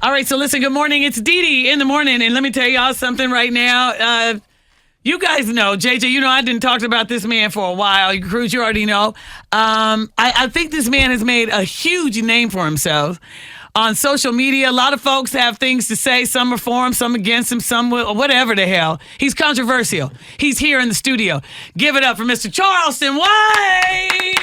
All right, so listen, good morning. It's DeDe in the morning, and let me tell y'all something right now. You guys know, JJ, you know I didn't talk about this man for a while. Cruz, you already know. I think this man has made a huge name for himself on social media. A lot of folks have things to say. Some are for him, some against him, some whatever the hell. He's controversial. He's here in the studio. Give it up for Mr. Charleston White.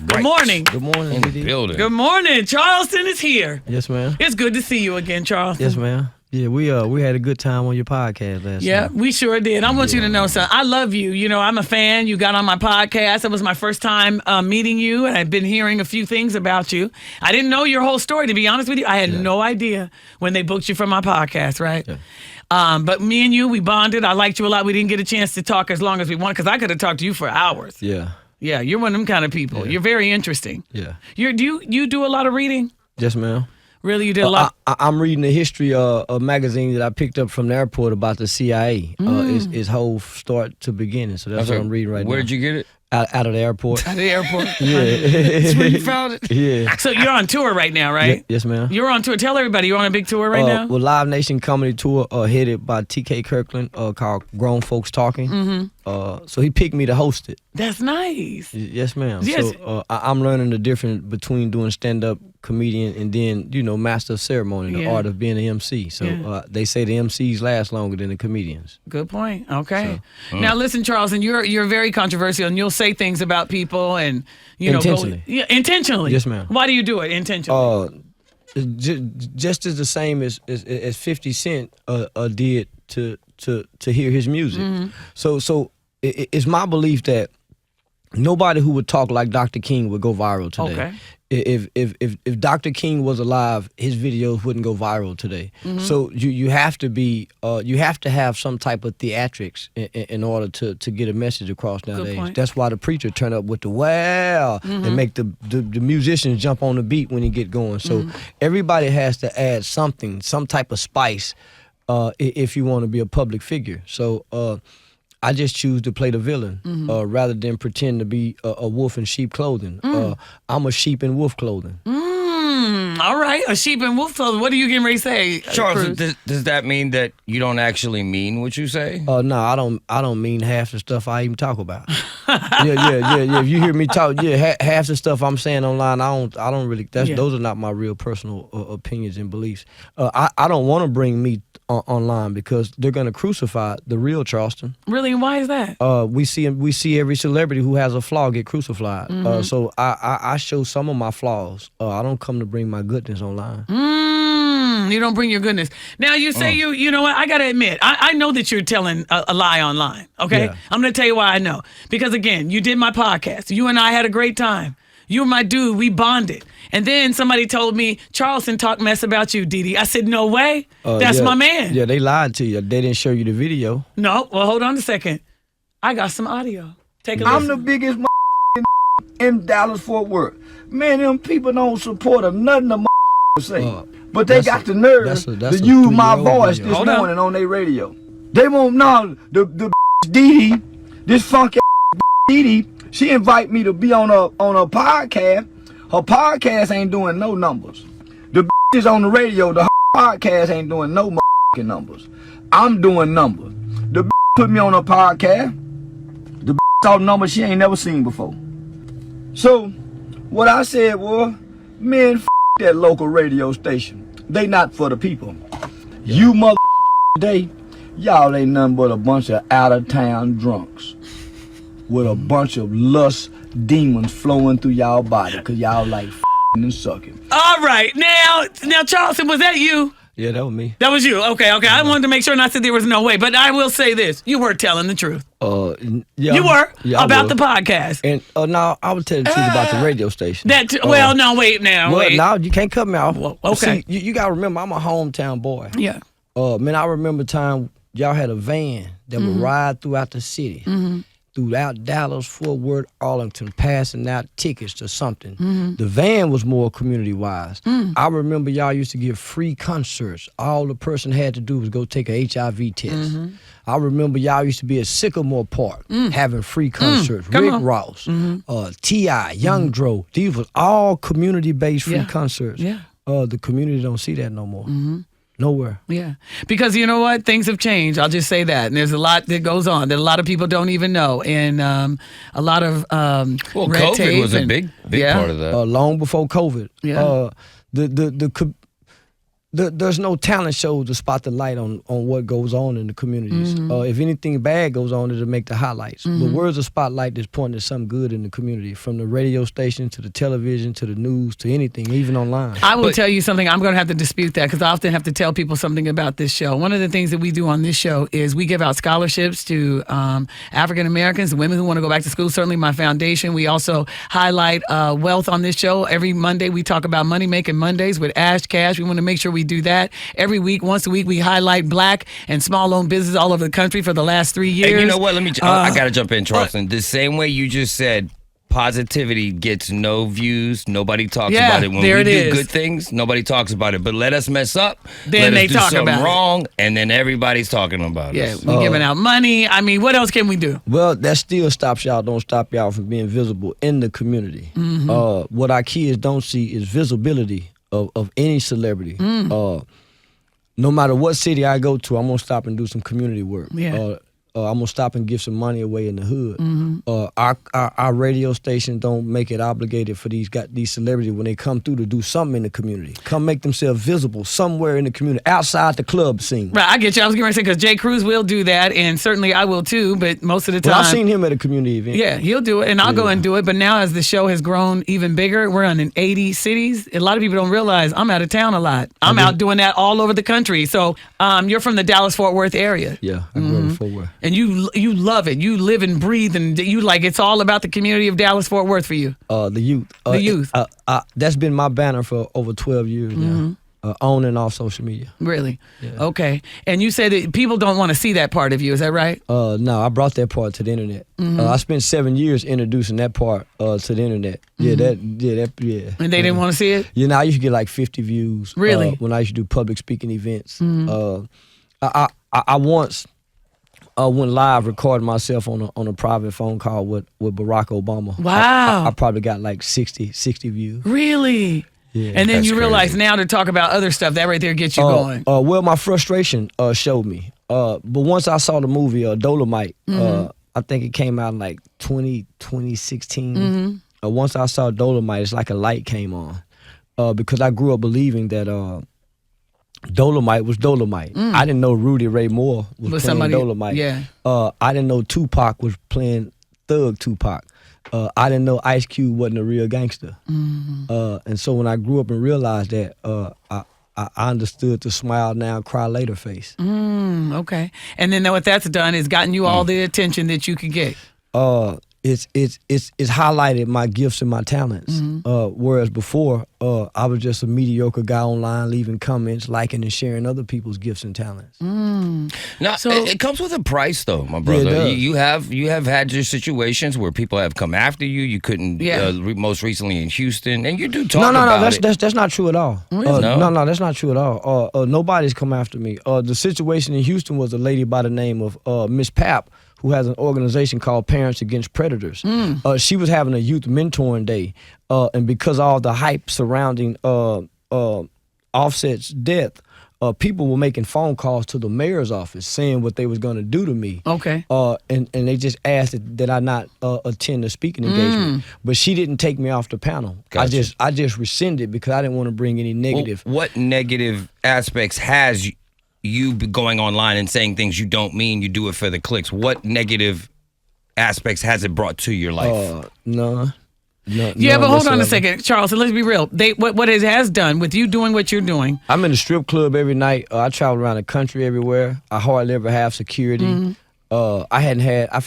Good morning. Good morning, DeDe. Building. Good morning. Charleston is here. Yes, ma'am. It's good to see you again, Charleston. Yes, ma'am. Yeah, we had a good time on your podcast last Yeah, night. we sure did. I want you to know something. I love you. You know, I'm a fan. You got on my podcast. It was my first time meeting you, and I've been hearing a few things about you. I didn't know your whole story, to be honest with you. I had no idea when they booked you for my podcast, right? Yeah. But me and you, we bonded. I liked you a lot. We didn't get a chance to talk as long as we wanted because I could have talked to you for hours. Yeah. Yeah, you're one of them kind of people. Yeah. You're very interesting. Yeah. Do you do a lot of reading? Yes, ma'am. Really, you did a lot? I'm reading the history of a magazine that I picked up from the airport about the CIA. Its whole start to beginning. So that's what I'm reading right now. Where'd you get it? Out of the airport. At the airport? Yeah. That's where you found it? Yeah. So you're on tour right now, right? Yes, ma'am. You're on tour. Tell everybody you're on a big tour right now. Well, Live Nation Comedy Tour headed by TK Kirkland called Grown Folks Talking. Mm-hmm. So he picked me to host it. That's nice. Yes, ma'am. Yes. So I'm learning the difference between doing stand-up comedian and then, master of ceremony, the art of being an MC. So they say the MCs last longer than the comedians. Good point. Okay. So, now listen, Charleston, you're very controversial, and you'll say things about people, and intentionally. Intentionally. Yes, ma'am. Why do you do it intentionally? Just as the same as 50 Cent did to hear his music. Mm-hmm. So it's my belief that nobody who would talk like Dr. King would go viral today. Okay. If Dr. King was alive, his videos wouldn't go viral today. Mm-hmm. So you have to be you have to have some type of theatrics in order to get a message across nowadays. That's why the preacher turn up with the wow and make the musicians jump on the beat when he get going. So everybody has to add something, some type of spice if you want to be a public figure. So I just choose to play the villain rather than pretend to be a wolf in sheep clothing. I'm a sheep in wolf clothing. All right, a sheep in wolf clothing. What are you getting ready to say, Charles? Does that mean that you don't actually mean what you say? No, I don't mean half the stuff I even talk about. Yeah. If you hear me talk, half the stuff I'm saying online, I don't really. Those are not my real personal opinions and beliefs. I don't want to bring me online because they're going to crucify the real Charleston. Really? Why is that? We see every celebrity who has a flaw get crucified. So I show some of my flaws. I don't come to bring my goodness online. You don't bring your goodness. Now you say you know what? I gotta admit, I know that you're telling a lie online. Okay, Yeah. I'm gonna tell you why I know. Because again, you did my podcast. You and I had a great time. You were my dude. We bonded. And then somebody told me Charleston talked mess about you, DeDe. I said, no way. That's my man. Yeah, they lied to you. They didn't show you the video. No. Well, hold on a second. I got some audio. Take a listen. I'm the biggest in Dallas-Fort Worth. Man, them people don't support nothing the say. But they got the nerve to use my voice this morning on their radio. They won't know the DeDe, this funky DeDe, she invite me to be on a podcast. Her podcast ain't doing no numbers. The is on the radio, the podcast ain't doing no numbers. I'm doing numbers. The put me on a podcast. The saw numbers she ain't never seen before. So, what I said was, man, that local radio station. They not for the people. You today, y'all ain't nothing but a bunch of out-of-town drunks with a bunch of lust demons flowing through y'all body because y'all like and sucking. All right. Now, Charleston, was that you? Yeah, that was me. That was you. Okay. I wanted to make sure, and I said there was no way. But I will say this. You were telling the truth. Yeah. You were about the was. podcast. And now I would tell the truth about the radio station. Wait. Now you can't cut me off. Well, okay. See, you got to remember, I'm a hometown boy. Yeah. Man, I remember time y'all had a van that would ride throughout the city. Throughout Dallas, Fort Worth, Arlington, passing out tickets to something. The van was more community-wise. I remember y'all used to give free concerts. All the person had to do was go take a HIV test. I remember y'all used to be at Sycamore Park having free concerts. Rick Ross, T.I., Young Dro. These was all community-based free concerts. Yeah. the community don't see that no more. Nowhere. Yeah. Because you know what? Things have changed. I'll just say that. And there's a lot that goes on that a lot of people don't even know. And a lot of red COVID tape was a big part of that. Long before COVID. Yeah. There's no talent show to spot the light on what goes on in the communities. If anything bad goes on, it'll make the highlights. But where's the spotlight that's pointing to something good in the community? From the radio station to the television to the news to anything, even online. I will tell you something. I'm going to have to dispute that because I often have to tell people something about this show. One of the things that we do on this show is we give out scholarships to African Americans, women who want to go back to school. Certainly my foundation. We also highlight wealth on this show. Every Monday we talk about Money Making Mondays with Ash Cash. We want to make sure we do that. Every week, once a week, we highlight black and small-owned businesses all over the country for the last 3 years. And you know what? I got to jump in, Charleston. The same way you just said, positivity gets no views. Nobody talks about it. When we do good things, nobody talks about it. But let us mess up. Then they talk about it. Let us do something wrong, and then everybody's talking about it. We're giving out money. I mean, what else can we do? Well, that still don't stop y'all from being visible in the community. What our kids don't see is visibility of any celebrity. No matter what city I go to, I'm gonna stop and do some community work. I'm gonna stop and give some money away in the hood. Our radio station don't make it obligated for these celebrities when they come through to do something in the community. Come make themselves visible somewhere in the community, outside the club scene. Right, I get you. I was going to say, because Jay Cruz will do that, and certainly I will too, but most of the time. Well, I've seen him at a community event. Yeah, he'll do it, and I'll go and do it, but now as the show has grown even bigger, we're in 80 cities. A lot of people don't realize I'm out of town a lot. I'm out doing that all over the country. So you're from the Dallas-Fort Worth area. Yeah, I grew up in Fort Worth. And you love it. You live and breathe, and you like it's all about the community of Dallas-Fort Worth for you. The youth. The youth. That's been my banner for over 12 years now. On and off social media. Really? Yeah. Okay. And you said that people don't want to see that part of you. Is that right? No, I brought that part to the internet. I spent 7 years introducing that part to the internet. Yeah. And they didn't want to see it? Yeah, now I used to get like 50 views. Really? When I used to do public speaking events. I once went live, recording myself on a private phone call with Barack Obama. Wow. I probably got like 60 views. Really? Yeah. And then you realize now to talk about other stuff, that right there gets you going. Well, my frustration showed me. But once I saw the movie Dolomite, I think it came out in like 2016. Once I saw Dolomite, it's like a light came on. Because I grew up believing that Dolomite was Dolomite. I didn't know Rudy Ray Moore was playing Dolomite. Yeah. I didn't know Tupac was playing Thug Tupac. I didn't know Ice Cube wasn't a real gangster. And so when I grew up and realized that, I understood the smile now, cry later face. Okay. And then what that's done is gotten you all the attention that you could get. It's highlighted my gifts and my talents. Whereas before, I was just a mediocre guy online, leaving comments, liking and sharing other people's gifts and talents. Now, it comes with a price, though, my brother. Yeah, you have had your situations where people have come after you. You couldn't. Most recently in Houston, and you do talk about it. That's not true at all. Really? No, that's not true at all. Nobody's come after me. The situation in Houston was a lady by the name of Miss Papp, who has an organization called Parents Against Predators. She was having a youth mentoring day, and because of all the hype surrounding Offset's death, people were making phone calls to the mayor's office saying what they was going to do to me. Okay. And they just asked that I not attend the speaking engagement. But she didn't take me off the panel. Gotcha. I just rescinded because I didn't want to bring any negative. Well, what negative aspects has you be going online and saying things you don't mean? You do it for the clicks. What negative aspects has it brought to your life? None. Yeah, but hold on a second, Charles. Let's be real. What it has done with you doing what you're doing. I'm in the strip club every night. I travel around the country everywhere. I hardly ever have security. I've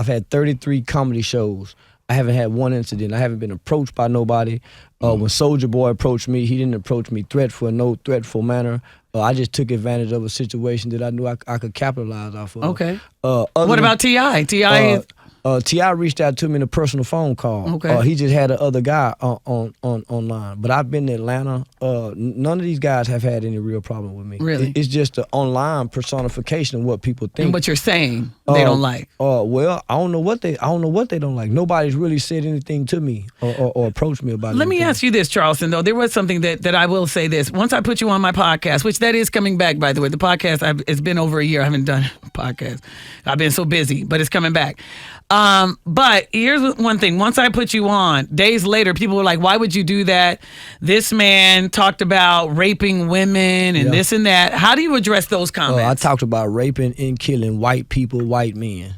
had 33 comedy shows. I haven't had one incident. I haven't been approached by nobody. When Soulja Boy approached me, he didn't approach me in no threatful manner. I just took advantage of a situation that I knew I could capitalize off of. Okay. What about T.I.? T.I. T.I. reached out to me in a personal phone call. Okay. He just had the other guy online. But I've been to Atlanta. None of these guys have had any real problem with me. Really? It's just the online personification of what people think. And what you're saying they don't like. Well, I don't know what they don't like. Nobody's really said anything to me or approached me about it. Let me ask you this, Charleston, though. There was something that I will say this. Once I put you on my podcast, which that is coming back, by the way. The podcast, it's been over a year. I haven't done a podcast. I've been so busy, but it's coming back. But here's one thing. Once I put you on, days later, people were like, why would you do that? This man talked about raping women and this and that. How do you address those comments? I talked about raping and killing white people, white men.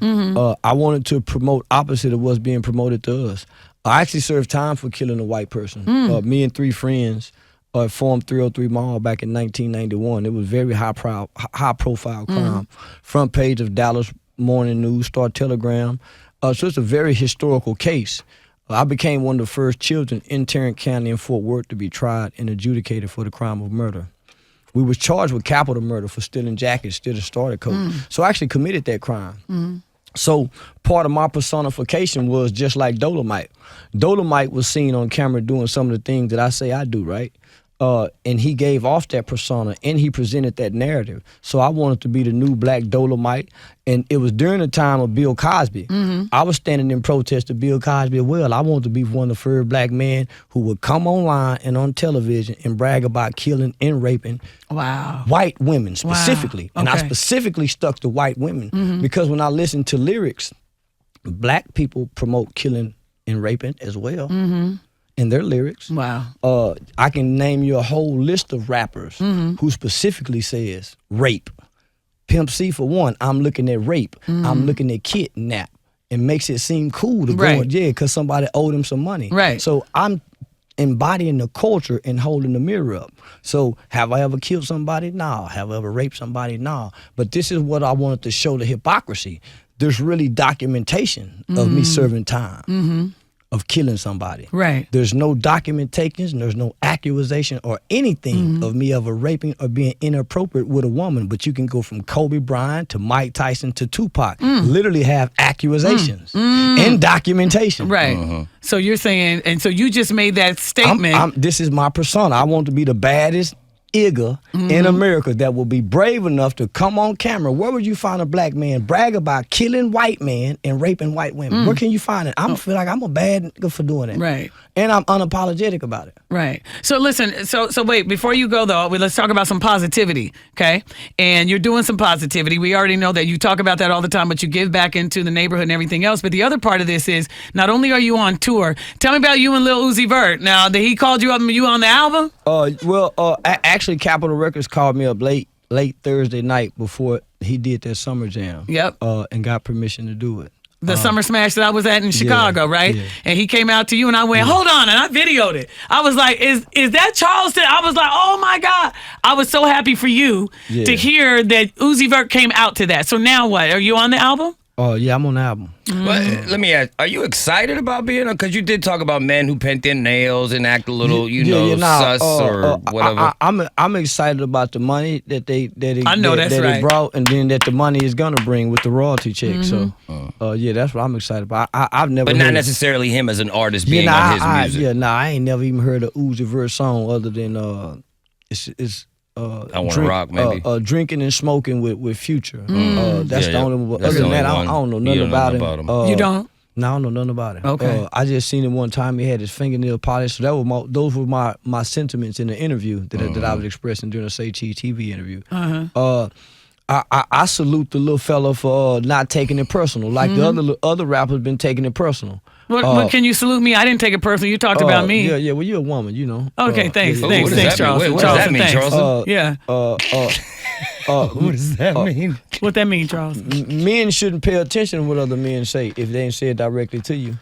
I wanted to promote opposite of what's being promoted to us. I actually served time for killing a white person. Me and 3 friends formed 303 Mall back in 1991. It was very high profile crime. Front page of Dallas Morning News, Star Telegram. So it's a very historical case. I became one of the first children in Tarrant County and Fort Worth to be tried and adjudicated for the crime of murder. We was charged with capital murder for stealing jackets, stealing starter coat. So I actually committed that crime. So part of my personification was just like Dolomite. Dolomite was seen on camera doing some of the things that I say I do, right? And he gave off that persona and he presented that narrative. So I wanted to be the new black Dolomite. And it was during the time of Bill Cosby. I was standing in protest of Bill Cosby as well. I wanted to be one of the first black men who would come online and on television and brag about killing and raping white women specifically. And I specifically stuck to white women because when I listened to lyrics, black people promote killing and raping as well. In their lyrics. I can name you a whole list of rappers who specifically says rape. Pimp C for one, I'm looking at rape. I'm looking at kidnap. It makes it seem cool to go in jail because somebody owed him some money. So I'm embodying the culture and holding the mirror up. So have I ever killed somebody? No. Have I ever raped somebody? No. But this is what I wanted to show the hypocrisy. There's really documentation of me serving time. Of killing somebody. There's no documentation, there's no accusation or anything of me ever raping or being inappropriate with a woman. But you can go from Kobe Bryant to Mike Tyson to Tupac. Literally have accusations and documentation. So you're saying, and so you just made that statement. This is my persona. I want to be the baddest nigga in America that will be brave enough to come on camera. Where would you find a black man brag about killing white men and raping white women? Where can you find it? I feel like I'm a bad nigga for doing it. And I'm unapologetic about it. So listen, so wait, before you go though, let's talk about some positivity, okay? And you're doing some positivity. We already know that you talk about that all the time, but you give back into the neighborhood and everything else. But the other part of this is, not only are you on tour, tell me about you and Lil Uzi Vert. Now, that he called you up and you on the album? Actually, Capitol Records called me up late Thursday night before he did that summer jam. And got permission to do it. The summer smash that I was at in Chicago, right? And he came out to you and I went, hold on, and I videoed it. I was like, is that Charleston? I was like, oh my God. I was so happy for you to hear that Uzi Vert came out to that. So now what? Are you on the album? Oh, yeah, I'm on the album. But let me ask, are you excited about being on? Because you did talk about men who paint their nails and act a little, sus or whatever. I'm excited about the money that they right. brought, and then that the money is gonna bring with the royalty check. So, that's what I'm excited about. I've never. But not necessarily him as an artist being on his music. I ain't never even heard a Uzi Vert song other than it's. I Want to Rock, maybe. Drinking and smoking with Future. That's the only one. Other than that, I don't know nothing about him. You don't? No, I don't know nothing about him. Okay. I just seen him one time. He had his fingernail polished. So those were my sentiments in the interview that I was expressing during the Say Cheese TV interview. I salute the little fella for not taking it personal, like the other rappers been taking it personal. What can you salute me? I didn't take it personal. You talked about me. Yeah. Well, you're a woman, you know. Okay, thanks, Charles. What does that mean, Charles? What does that mean? What that mean, Charles? Men shouldn't pay attention to what other men say if they ain't say it directly to you.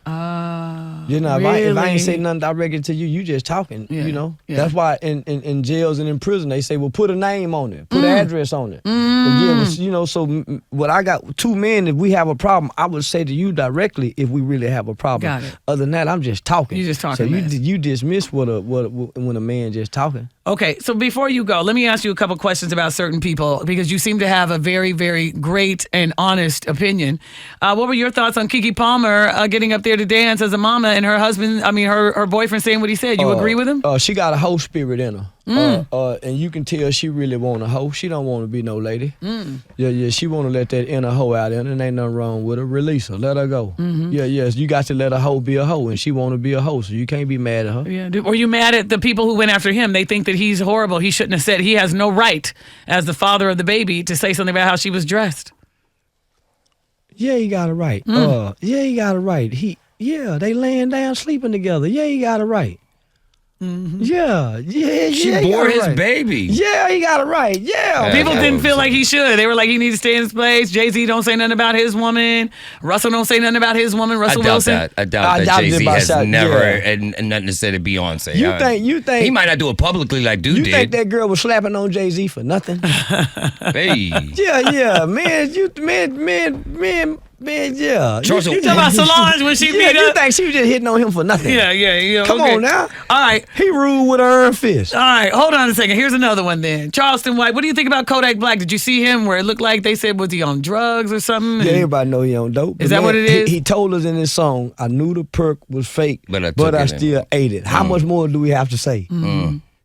You know, really? if I ain't say nothing directly to you, you just talking. Yeah. You know, Yeah. that's why in jails and in prison they say, well, put a name on it, put an address on it. And yeah, you know, so what I got 2 men. If we have a problem, I would say to you directly if we really have a problem. Got it. Other than that, I'm just talking. You just talking. So mess. you dismiss when a man just talking. Okay, so before you go, let me ask you a couple questions about certain people because you seem to have a very, very great and honest opinion. What were your thoughts on Keke Palmer getting up there to dance as a mama and her husband, her boyfriend saying what he said? You agree with him? She got a hoe spirit in her. And you can tell she really want a hoe. She don't want to be no lady. Yeah, she want to let that inner hoe out there, and ain't nothing wrong with her. Release her, let her go. Yes, you got to let a hoe be a hoe, and she want to be a hoe, so you can't be mad at her. Yeah. Were you mad at the people who went after him? They think that he's horrible. He shouldn't have said. He has no right, as the father of the baby, to say something about how she was dressed. Yeah, he got it right. Yeah, he got it right. They laying down sleeping together. Yeah, he got it right. Yeah. She bore his baby. Yeah, he got it right. Yeah. People didn't feel like he should. They were like, he needs to stay in his place. Jay-Z don't say nothing about his woman. Russell don't say nothing about his woman. Russell Wilson. I doubt that Jay-Z has never and nothing to say to Beyonce. You think he might not do it publicly like Dude did? You think that girl was slapping on Jay-Z for nothing? Hey. Yeah, man, yeah. Charleston, You talking about Solange when she beat you up? think she was just hitting on him for nothing? Yeah. Come okay. on now. All right. He ruled with her fist. All right, hold on a second. Here's another one then. Charleston White, what do you think about Kodak Black? Did you see him where it looked like they said, was he on drugs or something? Yeah, everybody know he on dope. Is that what it is? He told us in his song, I knew the perk was fake, but I still ate it. How much more do we have to say?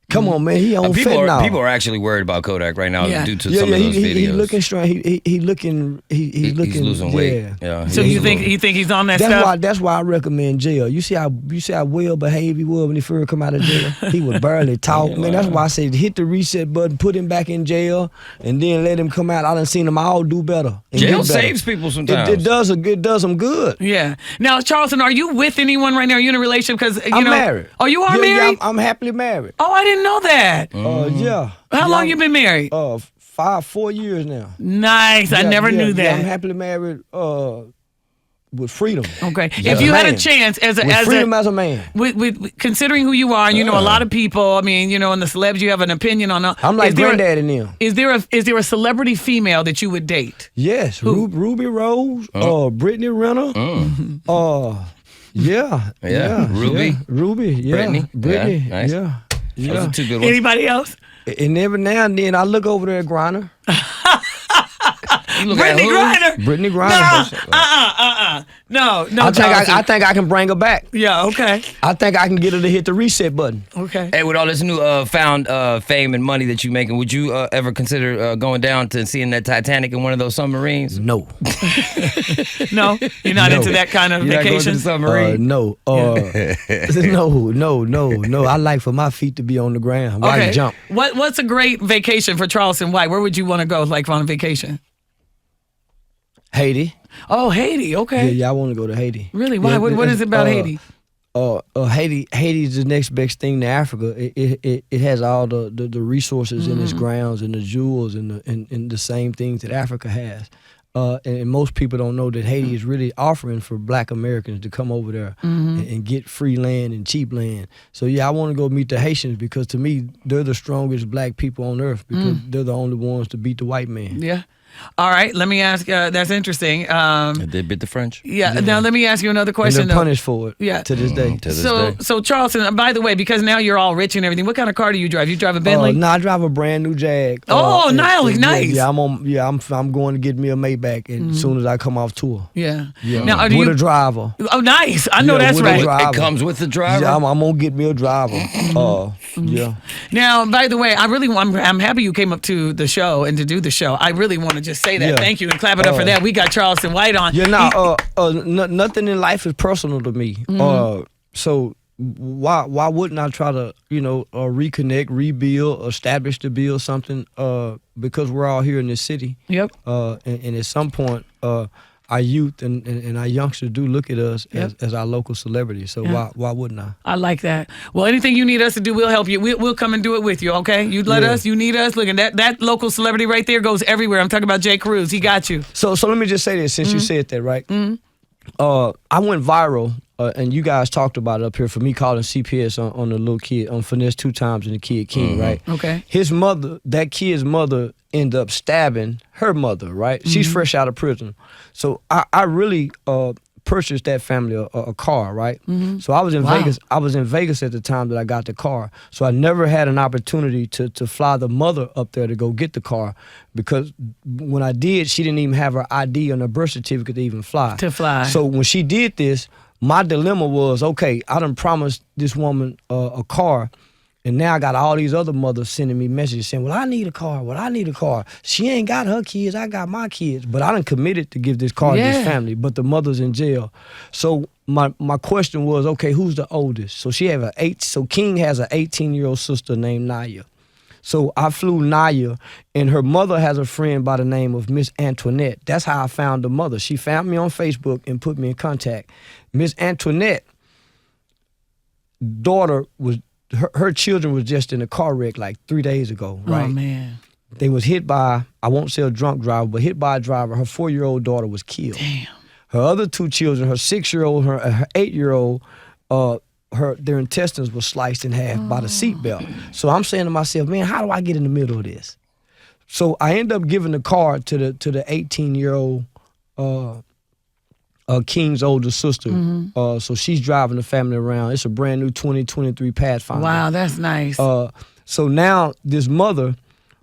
Come on, man. He on fentanyl. People are actually worried about Kodak right now due to some of those videos. He looking strong. He looking. He's losing weight. Yeah. So you think he's on that stuff? That's why I recommend jail. You see how well behaved he was when he first come out of jail. He would barely talk. Man, that's why I say hit the reset button, put him back in jail, and then let him come out. I done seen them all do better. Jail saves people sometimes. It does them good. Yeah. Now, Charleston, are you with anyone right now? Are you in a relationship? Because I'm married. Oh, you are married? Yeah, I'm happily married. Oh, I didn't know that. Yeah. How long you been married? 4 years now. Nice. I never knew that. Yeah, I'm happily married with freedom. Okay. If you had a chance as a man. With considering who you are, and you know a lot of people, I mean, you know, and the celebs you have an opinion on. I'm like granddad in them. Is there a celebrity female that you would date? Yes. Ruby Rose, Brittany Renner. Yeah. Ruby, yeah. Brittany, yeah. Nice. Yeah. Those are two good ones. Anybody else? And every now and then I look over there at Griner. Brittany Griner. Brittany Griner. No. I think I can bring her back. Yeah, okay. I think I can get her to hit the reset button. Okay. Hey, with all this new found fame and money that you're making, would you ever consider going down to seeing that Titanic in one of those submarines? No. No? You're not into that kind of You're vacation? not going to the submarine? No. No. I like for my feet to be on the ground. Why Okay. jump? What's a great vacation for Charleston White? Where would you want to go, like, on vacation? Haiti. Oh, Haiti. Okay. Yeah, I want to go to Haiti. Really? Why? Yeah, What is it about Haiti? Haiti is the next best thing to Africa. It has all the resources in its grounds and the jewels and the same things that Africa has. And most people don't know that Haiti is really offering for Black Americans to come over there and get free land and cheap land. So yeah, I want to go meet the Haitians because to me they're the strongest Black people on earth because they're the only ones to beat the white man. Yeah. All right. Let me ask. That's interesting. They bit the French. Yeah. Now let me ask you another question. And they're punished for it. Yeah. To this day. So Charleston. By the way, because now you're all rich and everything, what kind of car do you drive? You drive a Bentley? No, I drive a brand new Jag. Nice. Yeah, I'm going to get me a Maybach as soon as I come off tour. Yeah. Now, with a driver. Oh, nice. I know that's right. It comes with the driver. Yeah, I'm gonna get me a driver. Yeah. Now, by the way, I'm happy you came up to the show and to do the show. I really want to just say that. Yeah. Thank you and clap it up for that. We got Charleston White on. Yeah, nothing in life is personal to me. So why wouldn't I try to reconnect, rebuild, establish to build something? Because we're all here in this city. Yep. And at some point, our youth and our youngsters do look at us as our local celebrities. So why wouldn't I? I like that. Well, anything you need us to do, we'll help you. We'll come and do it with you, okay? You let us, you need us. Look, and that local celebrity right there goes everywhere. I'm talking about Jay Cruz. He got you. So let me just say this since you said that, right? I went viral, and you guys talked about it up here for me calling CPS on the little kid, on Finesse 2 times and the kid King, right? Okay. His mother, that kid's mother, ended up stabbing her mother, right? She's fresh out of prison. So I really purchased that family a car, right? So I was in Vegas. I was in Vegas at the time that I got the car. So I never had an opportunity to fly the mother up there to go get the car, because when I did, she didn't even have her ID on her birth certificate to even fly. To fly. So when she did this, my dilemma was, okay, I done promised this woman a car, and now I got all these other mothers sending me messages saying, well, I need a car. Well, I need a car. She ain't got her kids. I got my kids. But I done committed to give this car to this family, but the mother's in jail. So my question was, okay, who's the oldest? So she have so King has an 18-year-old sister named Naya. So I flew Naya, and her mother has a friend by the name of Miss Antoinette. That's how I found the mother. She found me on Facebook and put me in contact. Miss Antoinette, daughter was, her children was just in a car wreck like 3 days ago, right? Oh, man. They was hit by, I won't say a drunk driver, but hit by a driver. Her 4-year-old daughter was killed. Damn. Her other 2 children, her 6-year-old, her 8-year-old, their intestines were sliced in half by the seatbelt. So I'm saying to myself, man, how do I get in the middle of this? So I end up giving the car to the 18-year-old King's older sister. So she's driving the family around. It's a brand new 2023 Pathfinder. Wow, that's nice. So now this mother,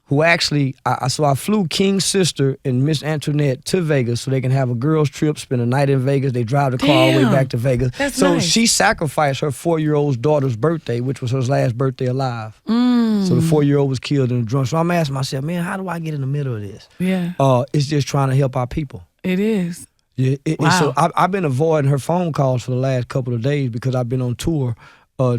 who actually, I flew King's sister and Miss Antoinette to Vegas so they can have a girls trip, spend a night in Vegas. They drive the car all the way back to Vegas. That's so nice. She sacrificed her 4-year-old daughter's birthday, which was her last birthday alive. So the 4-year-old was killed in a drunk. So I'm asking myself, man, how do I get in the middle of this? Yeah. It's just trying to help our people. It is. Yeah. Wow. So I've been avoiding her phone calls for the last couple of days because I've been on tour,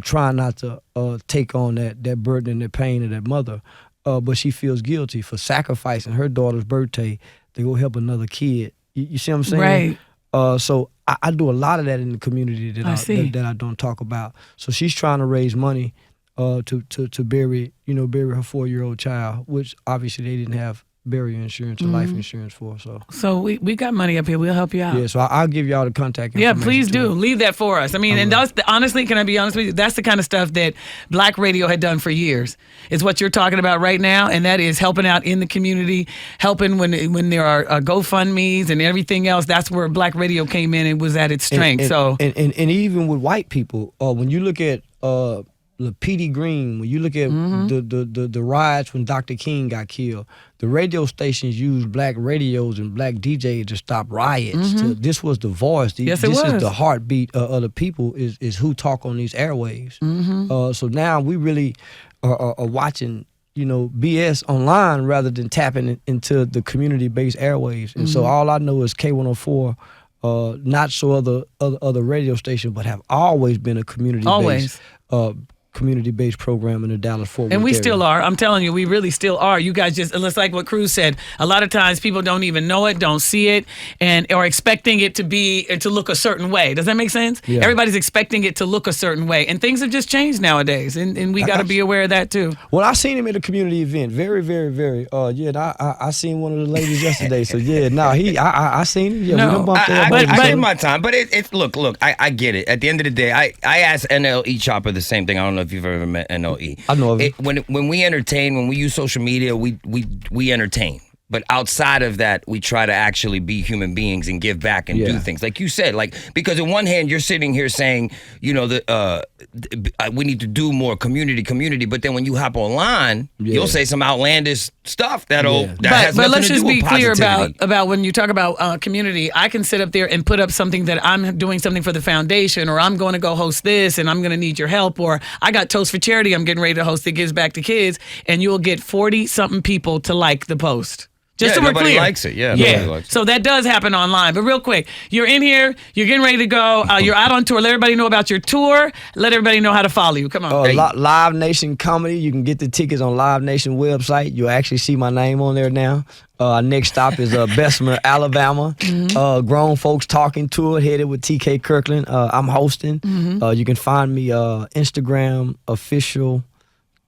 trying not to take on that burden and that pain of that mother. But she feels guilty for sacrificing her daughter's birthday to go help another kid. You see what I'm saying? Right. So I do a lot of that in the community that I don't talk about. So she's trying to raise money to bury her 4-year-old child, which obviously they didn't have burial insurance or life insurance for. So we got money up here. We'll help you out. Yeah, so I'll give y'all the contact information. Yeah, please do. Leave that for us. I mean, and that's honestly, can I be honest with you? That's the kind of stuff that Black radio had done for years. It's what you're talking about right now, and that is helping out in the community, helping when there are GoFundMes and everything else. That's where Black radio came in and was at its strength. And even with white people, when you look at Petey Green, when you look at the riots when Dr. King got killed, the radio stations used Black radios and Black DJs to stop riots. This was the voice. Yes, this is the heartbeat of the people, is who talk on these airwaves. So now we really are watching, BS online rather than tapping into the community-based airwaves. And so all I know is K104, not so other radio stations, but have always been a community-based program in the Dallas-Fort Worth and we area. still are. I'm telling you, we really still are. You guys just, it's like what Cruz said, a lot of times people don't even know it, don't see it, and are expecting it to look a certain way. Does that make sense? Yeah. Everybody's expecting it to look a certain way, and things have just changed nowadays, and we got to be aware of that too. Well, I seen him at a community event, very, very, very. I seen one of the ladies yesterday. So I seen him. Yeah, No, we done bumped I up. give my time, but it's look. I get it. At the end of the day, I asked NLE Chopper the same thing. I don't know if you've ever met NLE. I know of it. When we entertain, when we use social media, we entertain. But outside of that, we try to actually be human beings and give back and do things. Like you said, because on one hand, you're sitting here saying, we need to do more community. But then when you hop online, you'll say some outlandish stuff that has but nothing let's to just do be with clear positivity. about when you talk about community. I can sit up there and put up something that I'm doing something for the foundation, or I'm going to go host this and I'm going to need your help, or I got Toast for Charity I'm getting ready to host that gives back to kids, and you'll get 40-something people to like the post. Just so we're nobody clear. likes it. Yeah, nobody likes it. So that does happen online. But real quick, you're in here, you're getting ready to go, you're out on tour. Let everybody know about your tour. Let everybody know how to follow you. Come on. Live Nation Comedy. You can get the tickets on Live Nation website. You'll actually see my name on there now. Next stop is Bessemer, Alabama. Grown Folks Talking Tour, headed with TK Kirkland. I'm hosting. You can find me Instagram official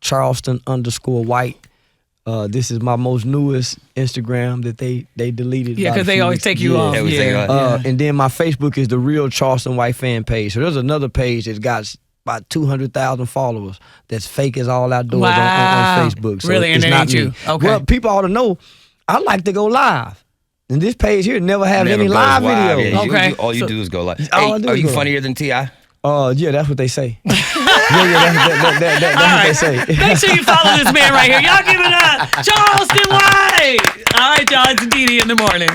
Charleston _white. This is my most newest Instagram that they deleted. Yeah, because they always take you off. And then my Facebook is the Real Charleston White fan page. So there's another page that's got about 200,000 followers that's fake as all outdoors on Facebook. So really, it's and it not ain't me. you. Okay. Well, people ought to know I like to go live. And this page here never have any live videos. Yeah, okay. All you do is go live. Hey, all I do are is you go funnier than T.I.? Yeah, that's what they say. That's what they say. Make sure you follow this man right here. Y'all give it up. Charleston White. All right, y'all. It's DeDe in the morning.